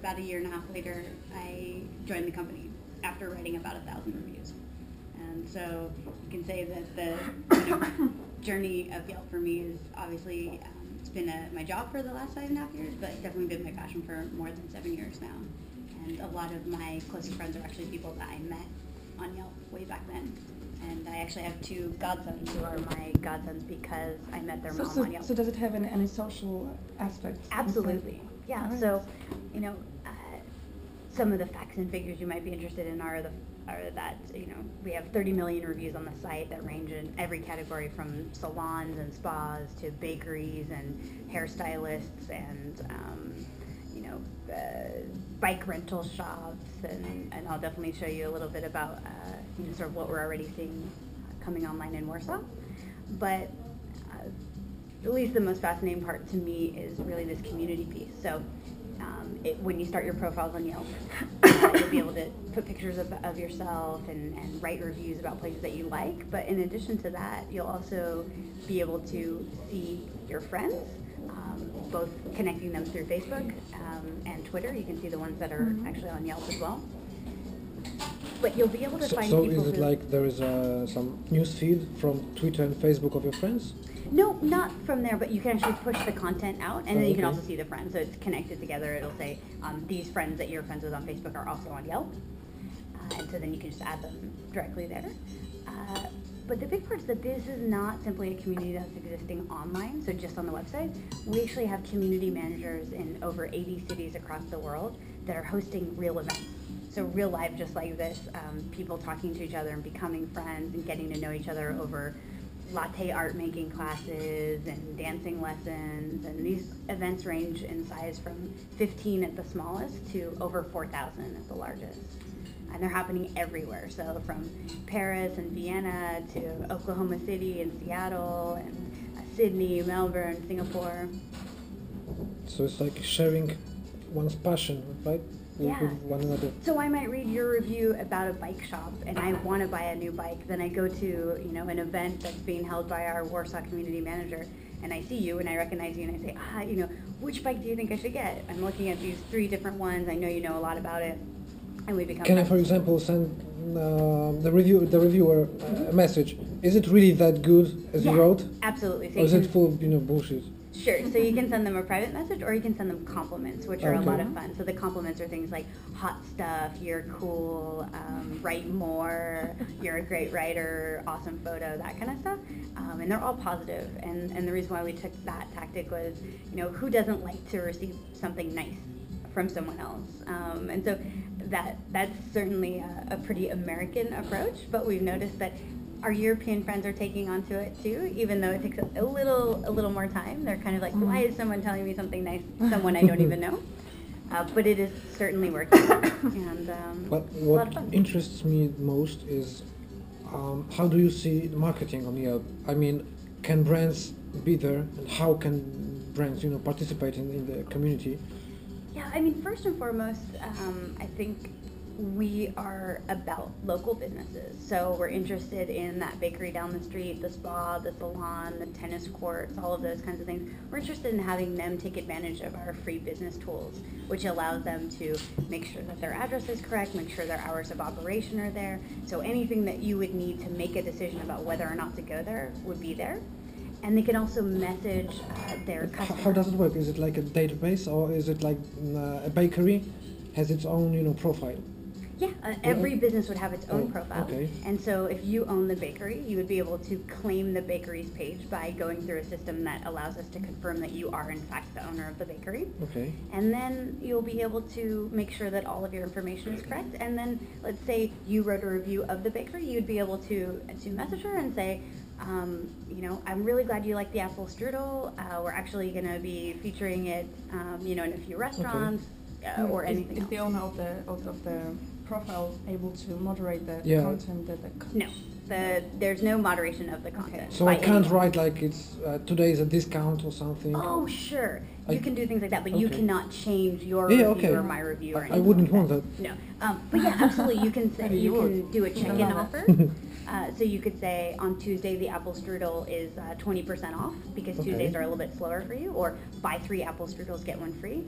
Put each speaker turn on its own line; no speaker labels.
about a year and a half later, I joined the company after writing about 1,000 reviews. And so you can say that the journey of Yelp for me is obviously, it's been my job for the last 5.5 years, but it's definitely been my passion for more than 7 years now. And a lot of my closest friends are actually people that I met on Yelp way back then. And I actually have 2 godsons who are my godsons because I met their mom on Yelp.
So does it have any social aspects?
Absolutely. Yeah.
Right.
So, some of the facts and figures you might be interested in are that we have 30 million reviews on the site that range in every category from salons and spas to bakeries and hairstylists and bike rental shops, and I'll definitely show you a little bit about sort of what we're already seeing coming online in Warsaw. But at least the most fascinating part to me is really this community piece. So when you start your profiles on Yelp, you'll be able to put pictures of yourself and write reviews about places that you like. But in addition to that, you'll also be able to see your friends, both connecting them through Facebook and Twitter. You can see the ones that are actually on Yelp as well. But you'll be able to find people.
So is it like there is some news feed from Twitter and Facebook of your friends?
No, not from there, but you can actually push the content out, and then you can also see the friends. So it's connected together. It'll say these friends that you're friends with on Facebook are also on Yelp, and so then you can just add them directly there. But the big part is that this is not simply a community that's existing online, so just on the website. We actually have community managers in over 80 cities across the world that are hosting real events. So real life, just like this, people talking to each other and becoming friends and getting to know each other over latte art making classes and dancing lessons. And these events range in size from 15 at the smallest to over 4,000 at the largest. And they're happening everywhere. So from Paris and Vienna to Oklahoma City and Seattle and Sydney, Melbourne, Singapore.
So it's like sharing one's passion, right?
Yeah.
With one another.
So I might read your review about a bike shop and I want to buy a new bike. Then I go to, an event that's being held by our Warsaw community manager, and I see you and I recognize you and I say, which bike do you think I should get? I'm looking at these 3 different ones. I know you know a lot about it. And we become
Can I, for example, send the reviewer a message? Is it really that good as you wrote?
Absolutely. So
or is it full of bullshit?
Sure. So you can send them a private message, or you can send them compliments, which are a lot of fun. So the compliments are things like hot stuff, you're cool, write more, you're a great writer, awesome photo, that kind of stuff. And they're all positive. And the reason why we took that tactic was, who doesn't like to receive something nice from someone else? And so that's certainly a pretty American approach, but we've noticed that our European friends are taking onto it too, even though it takes a little more time. They're kind of like, why is someone telling me something nice, someone I don't even know? But it is certainly working. And
but what interests me most is how do you see the marketing on Yelp? I mean, can brands be there, and how can brands, participate in the community?
Yeah, I mean, first and foremost, I think we are about local businesses. So we're interested in that bakery down the street, the spa, the salon, the tennis courts, all of those kinds of things. We're interested in having them take advantage of our free business tools, which allows them to make sure that their address is correct, make sure their hours of operation are there. So anything that you would need to make a decision about whether or not to go there would be there. And they can also message their customers.
How does it work? Is it like a database, or is it like a bakery has its own, profile?
Yeah, every business would have its own profile.
Okay.
And so if you own the bakery, you would be able to claim the bakery's page by going through a system that allows us to confirm that you are in fact the owner of the bakery.
Okay.
And then you'll be able to make sure that all of your information is correct. And then let's say you wrote a review of the bakery, you'd be able to message her and say, I'm really glad you like the apple strudel. We're actually going to be featuring it, in a few restaurants or anything else.
Is the owner of the profile able to moderate the content?
No, there's no moderation of the content.
Okay. So I can't write like it's today is a discount or something?
Oh, sure. You can do things like that, but you cannot change your review or my review or anything.
I wouldn't want that.
No. But yeah, absolutely. You can say, you can do a check-in offer. So you could say on Tuesday the apple strudel is 20% off because Tuesdays are a little bit slower for you, or buy 3 apple strudels, get 1 free.